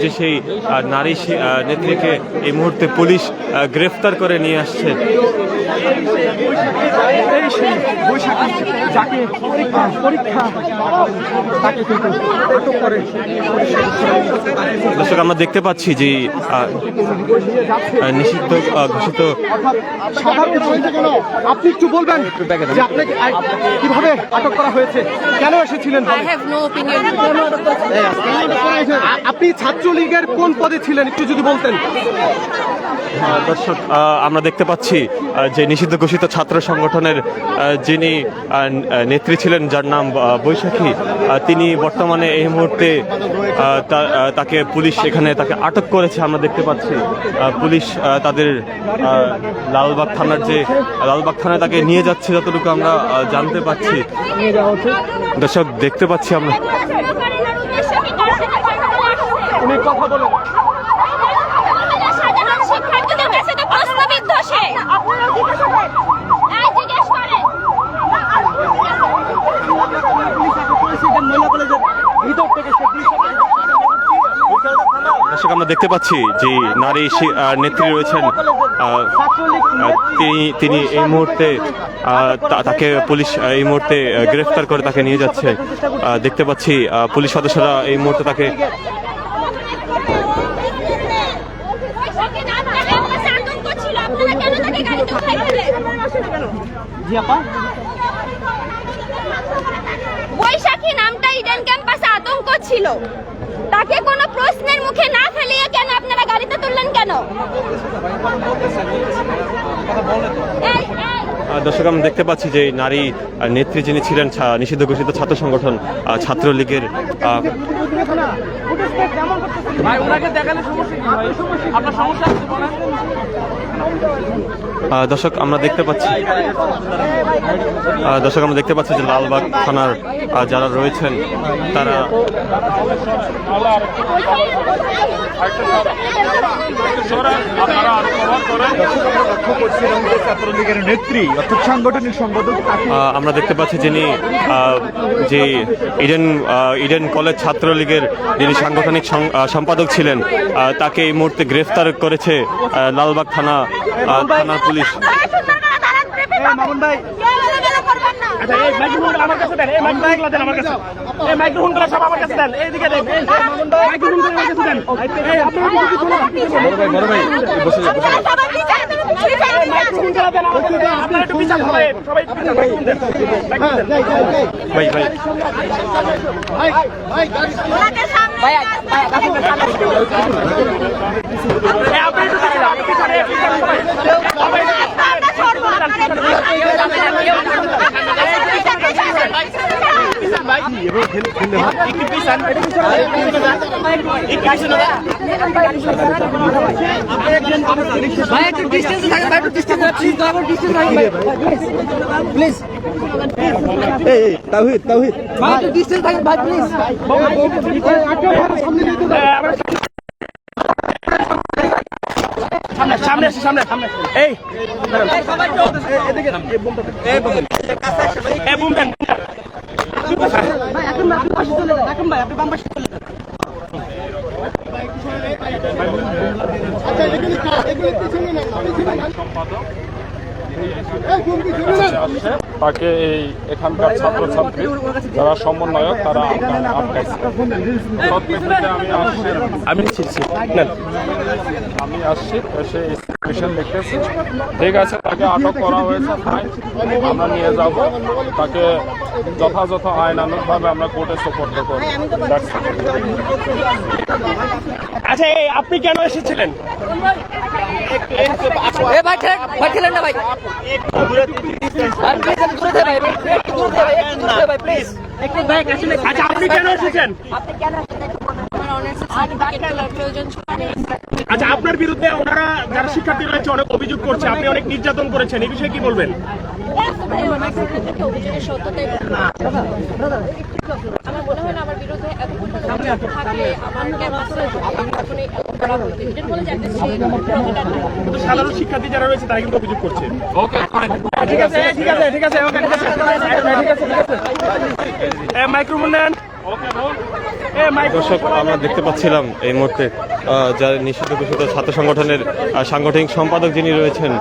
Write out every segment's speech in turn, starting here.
যে সেই নারী নেত্রীকে এই মুহূর্তে পুলিশ গ্রেফতার করে নিয়ে আসছে। দর্শক, আমরা দেখতে পাচ্ছি যে নিষিদ্ধ ঘোষিত। আপনি একটু বলবেন যে আপনাকে কিভাবে আটক করা হয়েছে, কেন এসেছিলেন? আপনি ছাত্রলীগের কোন পদে ছিলেন একটু যদি বলতেন। দর্শক, আমরা দেখতে পাচ্ছি যে নিষিদ্ধ ঘোষিত ছাত্র সংগঠনের যিনি নেত্রী ছিলেন, যার নাম বৈশাখী, তিনি বর্তমানে এই মুহূর্তে তাকে পুলিশ এখানে তাকে আটক করেছে। আমরা দেখতে পাচ্ছি পুলিশ তাদের লালবাগ থানায় তাকে নিয়ে যাচ্ছে, যতটুকু আমরা জানতে পাচ্ছি। দর্শক, দেখতে পাচ্ছি আমরা। কথা বলেন। দর্শক, আমরা দেখতে পাচ্ছি যে নারী নেত্রী রয়েছেন, তিনি এই মুহূর্তে তাকে পুলিশ এই মুহূর্তে গ্রেফতার করে তাকে নিয়ে যাচ্ছে। দেখতে পাচ্ছি পুলিশ সদস্যরা এই মুহূর্তে তাকে বৈশাখী নামটা ইডেন ক্যাম্পাসে আতঙ্ক ছিল, তাকে কোনো প্রশ্নের মুখে না ফেলিয়ে কেন আপনারা গাড়িতে তুললেন কেন? দর্শক, আমরা দেখতে পাচ্ছি যে নারী নেত্রী যিনি ছিলেন নিষিদ্ধ ঘোষিত ছাত্র সংগঠন ছাত্রলীগের, দর্শক আমরা দেখতে পাচ্ছি যে লালবাগ থানার যারা রয়েছেন তারা ছাত্রলীগের নেত্রী অর্থাৎ সাংগঠনিক সম্পাদক, আমরা দেখতে পাচ্ছি যিনি যে ইডেন কলেজ ছাত্রলীগের যিনি সাংগঠনিক সম্পাদক ছিলেন, তাকে এই মুহূর্তে গ্রেফতার করেছে লালবাগ থানার পুলিশ। মামুন ভাই, আচ্ছা এই মাইক্রোফোনটা আমার কাছে দেন, এই মাইক্রোফোনটা দেন আমার কাছে, এই মাইক্রোফোনটা সব আমার কাছে দেন, এইদিকে দেন, এই মামুন ভাই মাইক্রোফোনটা আমার কাছে দেন, এই আপনারা কিছু বলুন। বড় ভাই বসে যান, এই মাইক্রোফোনটা দেন আমার কাছে, আপনারা একটু পিছন হবেন, সবাই পিছন মাইক্রোফোন দেন, ভাই ভাই আপনি একটু দাঁড়ান, পিছনে সবাই সামনে সামনে সামনে, এই তাকে এই এখানকার ছাত্রছাত্রী যারা সমন্বয়ক তারা আটকাইছে। আমি আসছি এসে মিশন দেখতেছি, ঠিক আছে, তাকে আটক করা হয়েছে, আমরা নিয়ে যাব, তাকে যথাযথ আইনানুগভাবে আমরা কোর্টে সোপর্দ করব। আচ্ছা, আপনি কেন এসেছিলেন? আচ্ছা, আপনি কেন এসেছেন? আচ্ছা, আপনার বিরুদ্ধে ওনারা যারা শিক্ষার্থী রয়েছে অনেক অভিযোগ করছে, আপনি অনেক নির্যাতন করেছেন, এই বিষয়ে কি বলবেন? আমার মনে হয় না আমার বিরুদ্ধে থাকলে আমার সাধারণ শিক্ষার্থী যারা রয়েছে তারা কিন্তু অভিযোগ করছে। ওকে, ঠিক আছে ঠিক আছে ঠিক আছে, ওকে ঠিক আছে, মাইক্রোফোন নেন। ওকে। দর্শক, আমরা দেখতে পাচ্ছিলাম এই মুহূর্তে যারা নিষিদ্ধ ঘোষিত ছাত্র সংগঠনের সাংগঠনিক সম্পাদক যিনি রয়েছেন,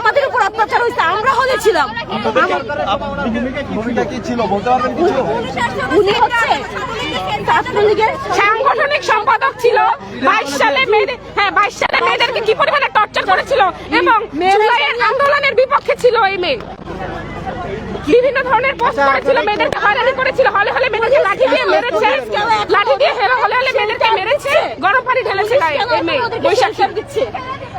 আমাদের উপর অত্যাচার হয়েছে, আমরা হলে ছিলাম। ভূমিকা কি ছিল বলতে পারবেন কিছু? উনি হচ্ছে ছাত্রলীগের সাংগঠনিক সম্পাদক ছিল। 22 সালে মেয়েদেরকে কি পরিমাণে টর্চার করেছিল এবং জুলাইয়ের আন্দোলনের বিপক্ষে ছিল এই মেয়ে। বিভিন্ন ধরনের পোস্ট করেছিল, মেয়েদেরকে হয়রানি করেছিল, হলে হলে মেয়েদেরকে লাঠি দিয়ে মেরেছে, লাঠি দিয়ে হলে হলে মেয়েদেরকে মেরেছে, গরম পানি ঢেলেছে গায়ে এই মেয়ে বৈশাখী। দিচ্ছে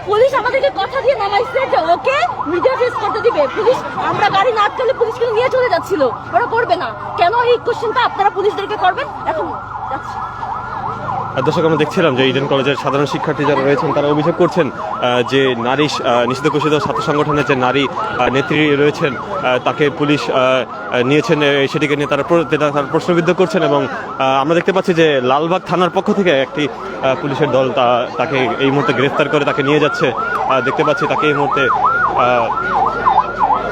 পুলিশ আমাদেরকে কথা দিয়ে নামাইছে যে ওকে মিডিয়া ফেস করতে দিবে। পুলিশ, আমরা গাড়ি না আটকালে পুলিশকে নিয়ে চলে যাচ্ছিল, ওরা করবে না কেন? এই কোশ্চেনটা আপনারা পুলিশদেরকে করবেন। এখন যাচ্ছি। দর্শক, আমরা দেখছিলাম যে ইডেন কলেজের সাধারণ শিক্ষার্থী যারা রয়েছেন তারা অভিযোগ করছেন যে নারী নিষিদ্ধ ঘোষিত ছাত্র সংগঠনের যে নারী নেত্রী রয়েছেন তাকে পুলিশ নিয়েছেন, সেটিকে নিয়ে তারা প্রশ্নবিদ্ধ করছেন। এবং আমরা দেখতে পাচ্ছি যে লালবাগ থানার পক্ষ থেকে একটি পুলিশের দল তাকে এই মুহূর্তে গ্রেফতার করে তাকে নিয়ে যাচ্ছে। দেখতে পাচ্ছি তাকে এই মুহূর্তে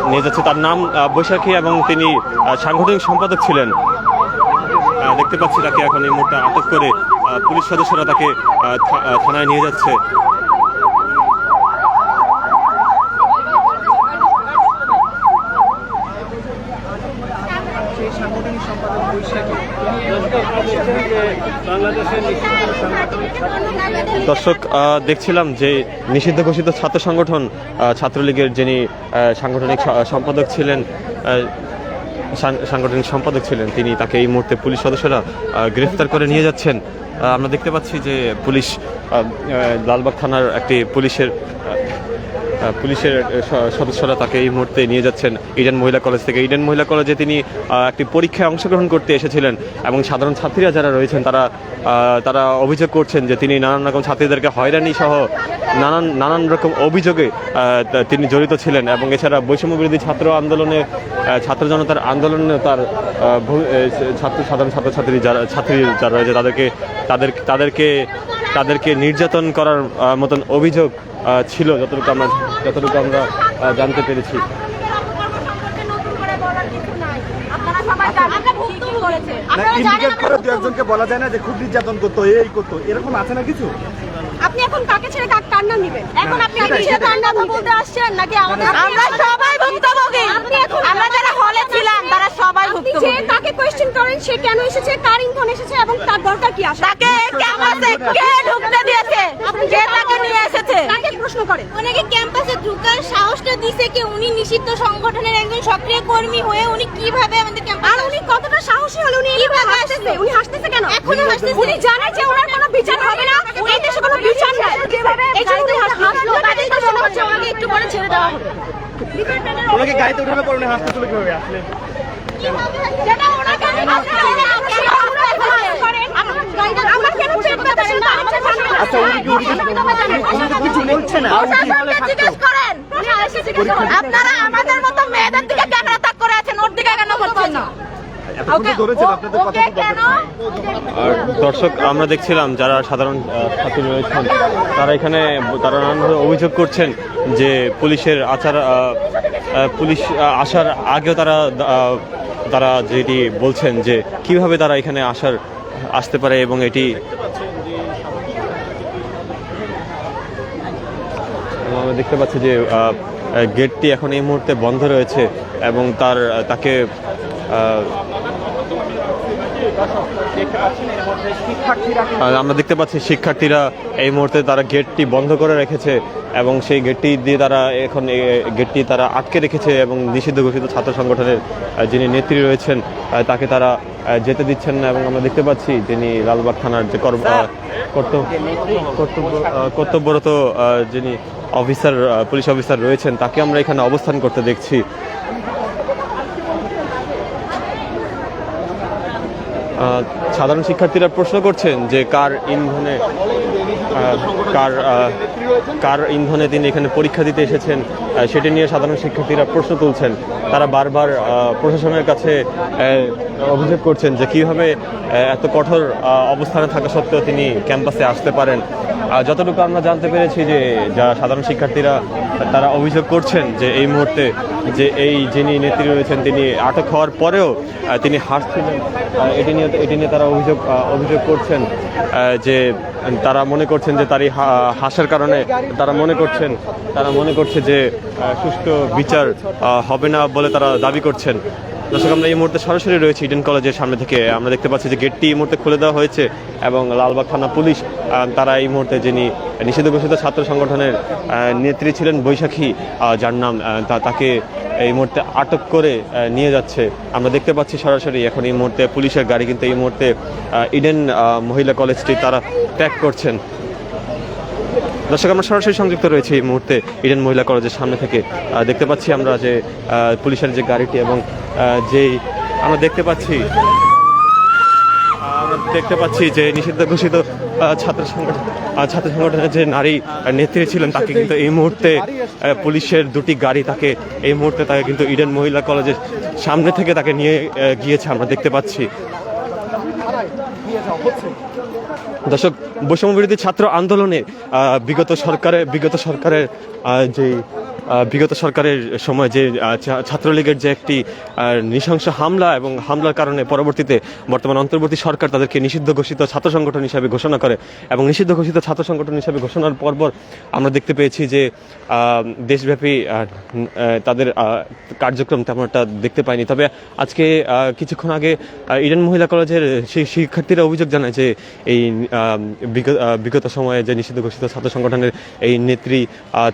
নিয়ে যাচ্ছে। তার নাম বৈশাখী এবং তিনি সাংগঠনিক সম্পাদক ছিলেন। দেখতে পাচ্ছি তাকে এখন এই মুহূর্তে আটক করে পুলিশ সদস্যরা তাকে থানায় নিয়ে যাচ্ছে। দর্শক, দেখছিলাম যে নিষিদ্ধ ঘোষিত ছাত্র সংগঠন ছাত্রলীগের যিনি সাংগঠনিক সম্পাদক ছিলেন তিনি তাকে এই মুহূর্তে পুলিশ সদস্যরা গ্রেফতার করে নিয়ে যাচ্ছেন। আমরা দেখতে পাচ্ছি যে পুলিশ লালবাগ থানার একটি পুলিশের সদস্যরা তাকে এই মুহূর্তে নিয়ে যাচ্ছেন ইডেন মহিলা কলেজ থেকে। ইডেন মহিলা কলেজে তিনি একটি পরীক্ষায় অংশগ্রহণ করতে এসেছিলেন এবং সাধারণ ছাত্রীরা যারা রয়েছেন তারা অভিযোগ করছেন যে তিনি নানান রকম ছাত্রীদেরকে হয়রানি সহ নানান রকম অভিযোগে তিনি জড়িত ছিলেন। এবং এছাড়া বৈষম্য বিরোধী ছাত্র জনতার আন্দোলনে তার সাধারণ ছাত্রছাত্রী যারা রয়েছে তাদেরকে নির্যাতন করার মতন অভিযোগ ছিল, যতটুকু আমরা জানতে পেরেছি। ইন্ডিকেট করে দু একজনকে বলা যায় না যে খুব নির্যাতন করতো, এই করতো, এরকম আছে না কিছু? আপনি এখন কাকে ছেড়ে কার নাম নেবেন? এখন আপনি কার নাম বলতে আসছেন নাকি আমাদের? আমরা সবাই ভুক্তভোগী। আপনি এখন আমরা যারা হলে ছিলাম তারা সবাই ভুক্তভোগী। যে তাকে কোশ্চেন করেন সে কেন এসেছে, কার ইন্ধন এসেছে এবং তার দরকার কি আসে? তাকে ক্যাম্পাসে কে ঢুকতে দিয়েছে? কে তাকে নিয়ে এসেছে? তাকে প্রশ্ন করেন। ওনাকে ক্যাম্পাসে ঢোকার সাহসটা দিছে কি? উনি নিষিদ্ধ সংগঠনের একজন সক্রিয় কর্মী হয়ে উনি কিভাবে আমাদের ক্যাম্পাসে, আর উনি কতটা সাহসী হলো? উনি কিভাবে আসছে? উনি হাসতেছে কেন? এখনো হাসতেছে। উনি জানে যে ওনার কোনো বিচার হবে না, এই দেশে কোনো বিচার নাই। এই জন্য উনি হাসলো। তাদের জন্য হচ্ছে ওনাকে একটু পরে ছেড়ে দেওয়া হবে। ওনাকে গাড়িতে উঠানোর পর উনি হাসপাতালে কিভাবে আসলেন? যেটা ওনাকে আমার কেন চেক করতেছেন না? আচ্ছা, উনি কিছু বলছে না? জিজ্ঞেস করেন। আপনারা আমাদের মতো মেয়েদের দিকে কেন তাক করে আছেন, ওর দিকে কেন করছেন না? ধরেছেন আপনাদের কথা কেন? আর দর্শক, আমরা দেখছিলাম যারা সাধারণ ছাত্রী রয়েছেন তারা নানানভাবে অভিযোগ করছেন যে পুলিশের পুলিশ আসার আগেও তারা যেটি বলছেন যে কিভাবে তারা এখানে আসতে পারে এবং এটি আমরা দেখতে পাচ্ছি যে গেটটি এখন এই মুহূর্তে বন্ধ রয়েছে এবং তাকে আমরা দেখতে পাচ্ছি শিক্ষার্থীরা এই মুহূর্তে তারা গেটটি বন্ধ করে রেখেছে এবং সেই গেটটি দিয়ে তারা আটকে রেখেছে এবং নিষিদ্ধ ঘোষিত ছাত্র সংগঠনের যিনি নেত্রী রয়েছেন তাকে তারা যেতে দিচ্ছেন না। এবং আমরা দেখতে পাচ্ছি যিনি লালবাগ থানার যে কর্তব্যরত যিনি পুলিশ অফিসার রয়েছেন তাকে আমরা এখানে অবস্থান করতে দেখছি। সাধারণ শিক্ষার্থীরা প্রশ্ন করছেন যে কার ইন্ধনে তিনি এখানে পরীক্ষা দিতে এসেছেন সেটি নিয়ে সাধারণ শিক্ষার্থীরা প্রশ্ন তুলছেন। তারা বারবার প্রশাসনের কাছে অভিযোগ করছেন যে কিভাবে এত কঠোর অবস্থানে থাকা সত্ত্বেও তিনি ক্যাম্পাসে আসতে পারেন। যতটুকু আমরা জানতে পেরেছি যে যারা সাধারণ শিক্ষার্থীরা তারা অভিযোগ করছেন যে এই মুহূর্তে যে এই যিনি নেত্রী রয়েছেন তিনি আটক হওয়ার পরেও তিনি হাসছিলেন। এটি নিয়ে তারা অভিযোগ করছেন যে তারা মনে করছেন যে তারই হাসার কারণে তারা মনে করছে যে সুষ্ঠু বিচার হবে না বলে তারা দাবি করছেন। দর্শক, আমরা এই মুহূর্তে সরাসরি রয়েছে ইডেন কলেজের সামনে থেকে। আমরা দেখতে পাচ্ছি যে গেটটি এই মুহূর্তে খুলে দেওয়া হয়েছে এবং লালবাগ থানা পুলিশ তারা এই মুহূর্তে যিনি নিষিদ্ধ ঘোষিত ছাত্র সংগঠনের নেত্রী ছিলেন বৈশাখী, যার নাম, তাকে এই মুহূর্তে আটক করে নিয়ে যাচ্ছে। আমরা দেখতে পাচ্ছি সরাসরি এখন এই মুহূর্তে পুলিশের গাড়ি কিন্তু এই মুহূর্তে ইডেন মহিলা কলেজটি তারা ট্র্যাক করছেন। দর্শক, আমরা সরাসরি সংযুক্ত রয়েছে এই মুহূর্তে ইডেন মহিলা কলেজের সামনে থেকে। দেখতে পাচ্ছি আমরা যে পুলিশের যে গাড়িটি এবং যেই আমরা দেখতে পাচ্ছি যে নিষিদ্ধ ঘোষিত ছাত্র সংগঠনের যে নারী নেত্রী ছিলেন তাকে কিন্তু এই মুহূর্তে পুলিশের দুটি গাড়ি তাকে কিন্তু ইডেন মহিলা কলেজের সামনে থেকে তাকে নিয়ে গিয়েছে আমরা দেখতে পাচ্ছি। দর্শক, বৈষম্য বিরোধী ছাত্র আন্দোলনে বিগত সরকারের সময় যে ছাত্রলীগের যে একটি নৃশংস হামলা এবং হামলার কারণে পরবর্তীতে বর্তমান অন্তর্বর্তী সরকার তাদেরকে নিষিদ্ধ ঘোষিত ছাত্র সংগঠন হিসাবে ঘোষণা করে এবং নিষিদ্ধ ঘোষিত ছাত্র সংগঠন হিসাবে ঘোষণার পরপর আমরা দেখতে পেয়েছি যে দেশব্যাপী তাদের কার্যক্রম তেমন একটা দেখতে পাইনি। তবে আজকে কিছুক্ষণ আগে ইডেন মহিলা কলেজের সেই শিক্ষার্থীরা অভিযোগ জানায় যে এই বিগত সময়ে যে নিষিদ্ধ ঘোষিত ছাত্র সংগঠনের এই নেত্রী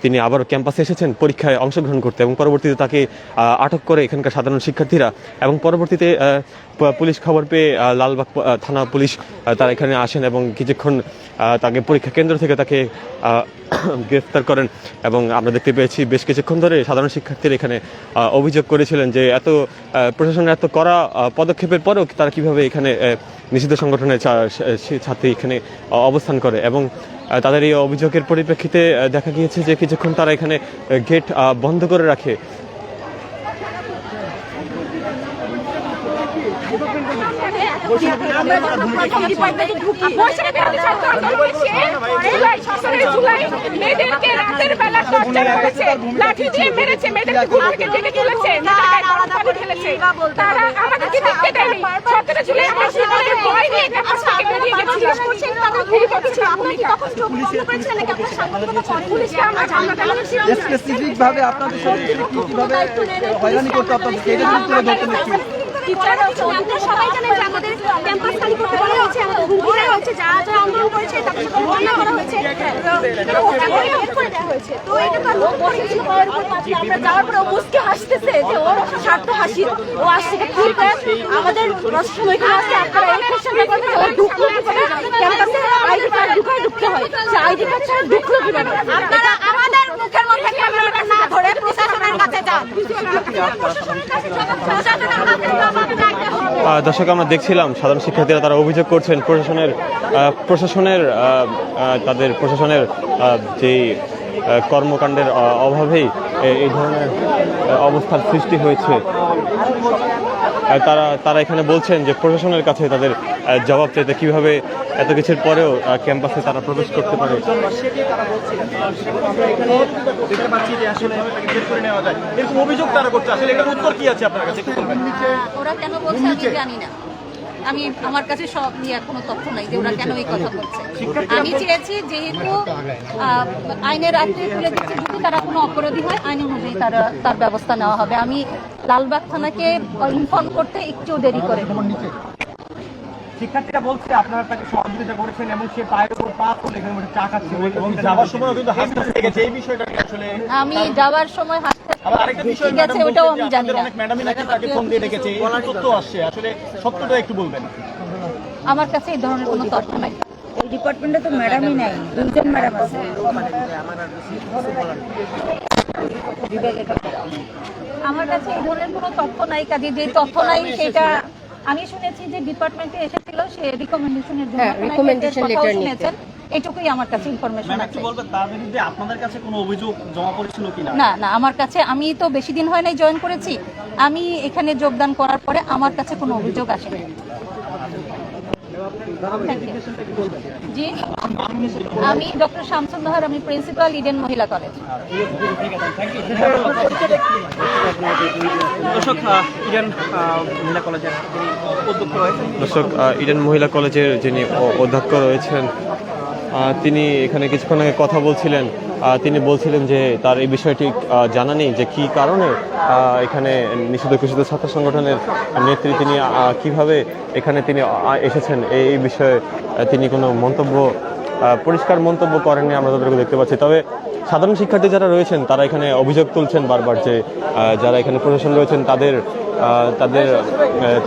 তিনি আবারও ক্যাম্পাসে এসেছেন পরীক্ষায় অংশগ্রহণ করতে এবং পরবর্তীতে তাকে আটক করে এখানকার সাধারণ শিক্ষার্থীরা এবং পরবর্তীতে পুলিশ খবর পেয়ে লালবাগ থানা পুলিশ তারা এখানে আসেন এবং কিছুক্ষণ তাকে পরীক্ষা কেন্দ্র থেকে তাকে গ্রেফতার করেন। এবং আমরা দেখতে পেয়েছি বেশ কিছুক্ষণ ধরে সাধারণ শিক্ষার্থীরা এখানে অভিযোগ করেছিলেন যে প্রশাসনের এত কড়া পদক্ষেপের পরেও তারা কিভাবে এখানে নিষিদ্ধ সংগঠনের ছাত্রী এখানে অবস্থান করে এবং তাদের এই অভিযোগের পরিপ্রেক্ষিতে দেখা গিয়েছে যে কিছুক্ষণ তারা এখানে গেট বন্ধ করে রাখে। স্পেসিফিকভাবে আপনাদের কিভাবে হয়রানি করতে আপনাদের সবাই জানেন যে আমাদের ক্যাম্পাস খালি করতে বলা হয়েছে, আমাদের হুমকি দেওয়া হয়েছে, যারা যারা আন্দোলন করেছে তাদের সাথে বর্ণনা করা হয়েছে, করে দেওয়া হয়েছে। তো এটা তো আমরা যাওয়ার পরে মুসকে হাসতেছে যে ওর স্বার্থ হাসি ও আসছে ঠিক আমাদের প্রশাসন ওইখানে আসছে, আপনারা এই কোশ্চেনটা করবেন ও ঢুকলো কিভাবে ক্যাম্পাসে আইডি কার্ড ঢুকতে হয়, সে আইডি কার্ড ছাড়া ঢুকলো কিভাবে? আপনারা আমাদের মুখের মধ্যে ক্যামেরাটা না ধরে প্রশাসনের কাছে যান। দর্শক, আমরা দেখছিলাম সাধারণ শিক্ষার্থীরা তারা অভিযোগ করছেন প্রশাসনের যেই কর্মকাণ্ডের অভাবেই এই ধরনের অবস্থার সৃষ্টি হয়েছে। তারা এখানে বলছেন যে প্রশাসনের কাছে তাদের জবাব চাইতে কিভাবে এত কিছুর পরেও ক্যাম্পাসে তারা প্রবেশ করতে পারে। অভিযোগ তারা করছে, আসলে এটার উত্তর কি আছে আপনার কাছে? ওরা কেন বলছে আমি জানি না, আমার কাছে সব নিয়ে কোনো তথ্য নাই যে ওরা কেন এই কথা বলছে। আমি চেয়েছি যেহেতু আইনের আত্মীয় তুলে দিচ্ছে, যদি তারা কোনো অপরাধী হয় আইন অনুযায়ী তার ব্যবস্থা নেওয়া হবে। আমি লালবাগ থানাকে ইনফর্ম করতে একটু দেরি করে। শিক্ষার্থীরা বলছে আপনারা তাকে সহযোগিতা করেছেন এবং সে পায়ের উপর পা তুলে এখানে চা খাচ্ছে এবং যাওয়ার সময় কিন্তু হাসতে লেগেছে। এই বিষয়টা আসলে আমি যাওয়ার সময় হাসতে ঠিক আছে, ওটাও আমি জানি না। ম্যাডামই নাকি তাকে ফোন দিয়ে ডেকেছে, এই তথ্য আসছে, আসলে সত্যটা একটু বলবেন। আমার কাছে এই ধরনের কোনো তথ্য নাই। এই ডিপার্টমেন্টে তো ম্যাডামই নাই, দুজন ম্যাডাম আছে। আমার কাছে এই ধরনের কোনো তথ্য নাই, কাজে যে তথ্য নাই সেটা আমি শুনেছি যে ডিপার্টমেন্টে এসেছিল, সে রিকমেন্ডেশনের জন্য রিকমেন্ডেশন লেটার নিয়েছেন, এটুকুই আমার কাছে ইনফরমেশন আছে। বলবেন তার বিরুদ্ধে আপনাদের কাছে কোনো অভিযোগ জমা পড়েছিল কিনা? না, আমার কাছে, আমি তো বেশি দিন হয় নাই জয়েন করেছি, আমি এখানে যোগদান করার পরে আমার কাছে কোনো অভিযোগ আসেনি। Thank you. জি আমি ডক্টর শামসুন নাহার, আমি প্রিন্সিপাল ইডেন মহিলা কলেজ। দর্শক ইডেন মহিলা কলেজের অধ্যক্ষ রয়েছেন। দর্শক ইডেন মহিলা কলেজের যিনি অধ্যক্ষ রয়েছেন তিনি এখানে কিছুক্ষণ আগে কথা বলছিলেন। তিনি বলছিলেন যে তার এই বিষয়টি জানা নেই যে কী কারণে এখানে নিষিদ্ধ ঘোষিত ছাত্র সংগঠনের নেত্রী তিনি কিভাবে এখানে তিনি এসেছেন এই বিষয়ে তিনি কোনো মন্তব্য পরিষ্কার মন্তব্য করেননি আমরা তাদেরকে দেখতে পাচ্ছি। তবে সাধারণ শিক্ষার্থী যারা রয়েছেন তারা এখানে অভিযোগ তুলছেন বারবার যে যারা এখানে প্রশাসন রয়েছেন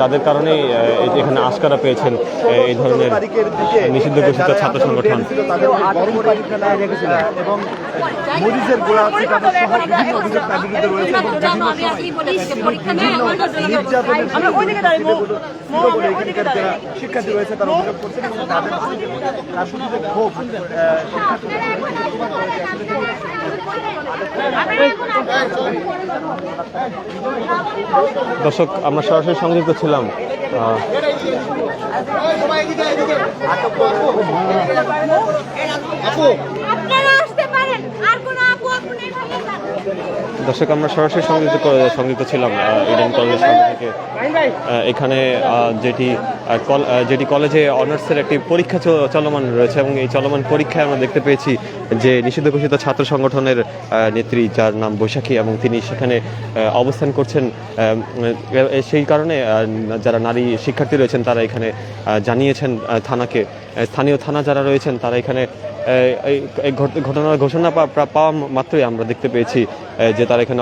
তাদের কারণেই এখানে আশকারা পেয়েছেন এই ধরনের নিষিদ্ধ ঘোষিত ছাত্র সংগঠন। এবং মরিচের গোড়া আছে তাদের সহ বিভিন্ন অভিযোগ তার বিরুদ্ধে রয়েছে এবং বলে এখানকার যারা শিক্ষার্থী রয়েছে তারা অভিযোগ করছেন এবং তাদের শুধু যে ক্ষোভ দর্শক আমরা সরাসরি সংযুক্ত ছিলাম দর্শক আমরা সরাসরি সংযুক্ত ছিলাম ইডেন কলেজের সামনে থেকে। এখানে যেটি কলেজে অনার্সের একটি পরীক্ষা চলমান রয়েছে এবং এই চলমান পরীক্ষায় আমরা দেখতে পেয়েছি যে নিষিদ্ধ ঘোষিত ছাত্র সংগঠনের নেত্রী যার নাম বৈশাখী এবং তিনি সেখানে অবস্থান করছেন। সেই কারণে যারা নারী শিক্ষার্থী রয়েছেন তারা এখানে জানিয়েছেন থানাকে। স্থানীয় থানা যারা রয়েছেন তারা এখানে এই ঘটনার ঘোষণা পাওয়া মাত্রই আমরা দেখতে পেয়েছি যে তারা এখানে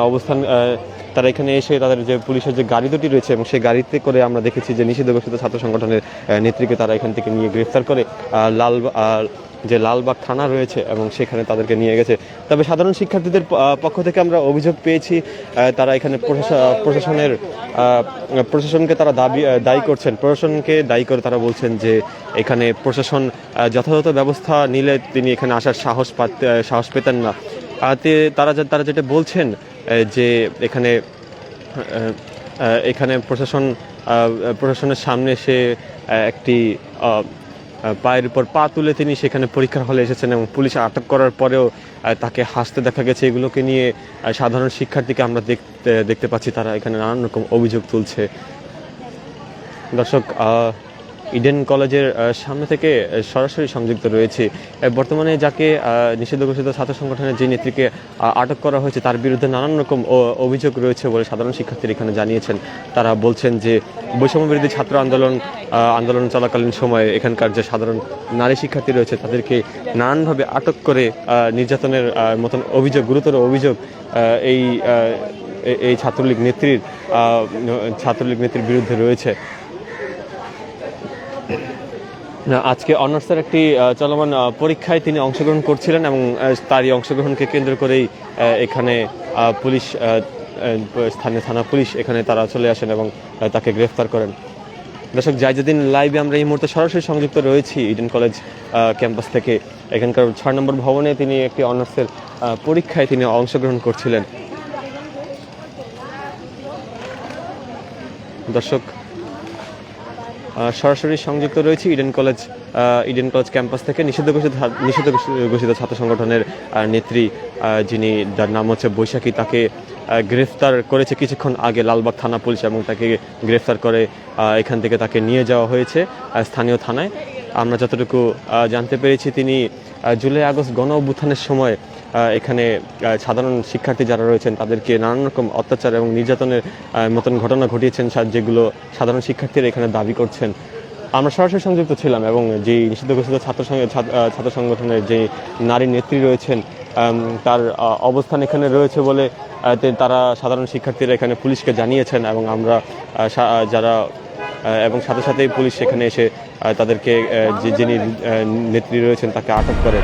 তারা এখানে এসে তাদের যে পুলিশের যে গাড়ি দুটি রয়েছে এবং সেই গাড়িতে করে আমরা দেখেছি যে নিষিদ্ধ ঘোষিত ছাত্র সংগঠনের নেত্রীকে তারা এখান থেকে নিয়ে গ্রেফতার করে লালবাগ থানা রয়েছে এবং সেখানে তাদেরকে নিয়ে গেছে। তবে সাধারণ শিক্ষার্থীদের পক্ষ থেকে আমরা অভিযোগ পেয়েছি তারা এখানে প্রশাসনকে তারা দায়ী করছেন। প্রশাসনকে দায়ী করে তারা বলছেন যে এখানে প্রশাসন যথাযথ ব্যবস্থা নিলে তিনি এখানে আসার সাহস পেতেন না। তারা যেটা বলছেন যে এখানে প্রশাসনের সামনে সে একটি পায়ের উপর পা তুলে তিনি সেখানে পরীক্ষার হলে এসেছেন এবং পুলিশ আটক করার পরেও তাকে হাসতে দেখা গেছে। এগুলোকে নিয়ে সাধারণ শিক্ষার্থীকে আমরা দেখতে পাচ্ছি তারা এখানে নানান রকম অভিযোগ তুলছে। দর্শক ইডেন কলেজের সামনে থেকে সরাসরি সংযুক্ত রয়েছে। বর্তমানে যাকে নিষিদ্ধ ঘোষিত ছাত্র সংগঠনের যে নেত্রীকে আটক করা হয়েছে তার বিরুদ্ধে নানান রকম অভিযোগ রয়েছে বলে সাধারণ শিক্ষার্থীরা এখানে জানিয়েছেন। তারা বলছেন যে বৈষম্যবিরোধী ছাত্র আন্দোলন চলাকালীন সময়ে এখানকার যে সাধারণ নারী শিক্ষার্থী রয়েছে তাদেরকে নানানভাবে আটক করে নির্যাতনের মতন গুরুতর অভিযোগ এই ছাত্রলীগ নেত্রীর বিরুদ্ধে রয়েছে। আজকে অনার্সের একটি চলমান পরীক্ষায় তিনি অংশগ্রহণ করছিলেন এবং তারই অংশগ্রহণকে কেন্দ্র করেই এখানে স্থানীয় থানা পুলিশ এখানে তারা চলে আসেন এবং তাকে গ্রেফতার করেন। দর্শক জাইজুদ্দিন লাইভে আমরা এই মুহূর্তে সরাসরি সংযুক্ত রয়েছি ইডেন কলেজ ক্যাম্পাস থেকে। এখানকার 6 নম্বর ভবনে তিনি একটি অনার্সের পরীক্ষায় তিনি অংশগ্রহণ করছিলেন। দর্শক সরাসরি সংযুক্ত রয়েছে ইডেন কলেজ ক্যাম্পাস থেকে। নিষিদ্ধ ঘোষিত ছাত্র সংগঠনের নেত্রী যার নাম হচ্ছে বৈশাখী, তাকে গ্রেফতার করেছে কিছুক্ষণ আগে লালবাগ থানা পুলিশ এবং তাকে গ্রেফতার করে এখান থেকে তাকে নিয়ে যাওয়া হয়েছে স্থানীয় থানায়। আমরা যতটুকু জানতে পেরেছি তিনি জুলাই আগস্ট গণ অভ্যুত্থানের সময় এখানে সাধারণ শিক্ষার্থী যারা রয়েছেন তাদেরকে নানান রকম অত্যাচার এবং নির্যাতনের মতন ঘটনা ঘটিয়েছেন যেগুলো সাধারণ শিক্ষার্থীরা এখানে দাবি করছেন। আমরা সরাসরি সংযুক্ত ছিলাম এবং যে নিষিদ্ধ ঘোষিত ছাত্র সংগঠনের যে নারী নেত্রী রয়েছেন তার অবস্থান এখানে রয়েছে বলে তারা সাধারণ শিক্ষার্থীরা এখানে পুলিশকে জানিয়েছেন এবং আমরা এবং সাথে সাথেই পুলিশ সেখানে এসে তাদেরকে যিনি নেত্রী রয়েছেন তাকে আটক করে।